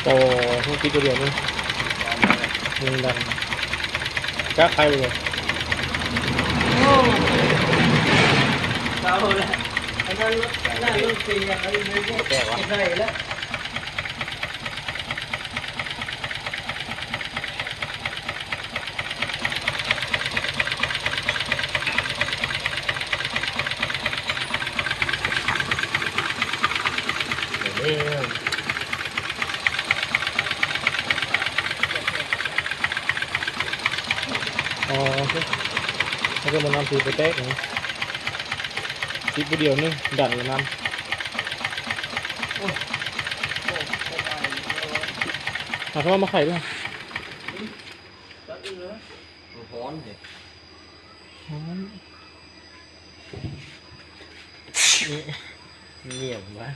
ต่อทุกทีตัวเดียวนึงดันก้าใครไปเลยเราเลยอันนั้นน่าลูกจริงอย่างไรไม่ได้แล้วอ๋อแล้วก็มานำถือไปแตกนะทีตัวเดียวนึงดันกับน้ำหาเขามาไข่ด้วยร้อนเหรอเหนียววะ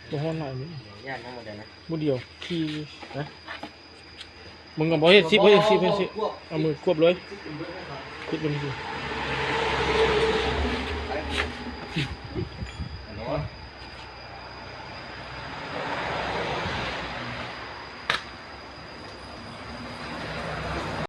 ตัวห้องหน่อยมั้ย ยากทั้งหมดเลยนะ บุเดียวที่นะมึงกับบอกให้ซิปเอามือควบเลยคิดเป็นสิ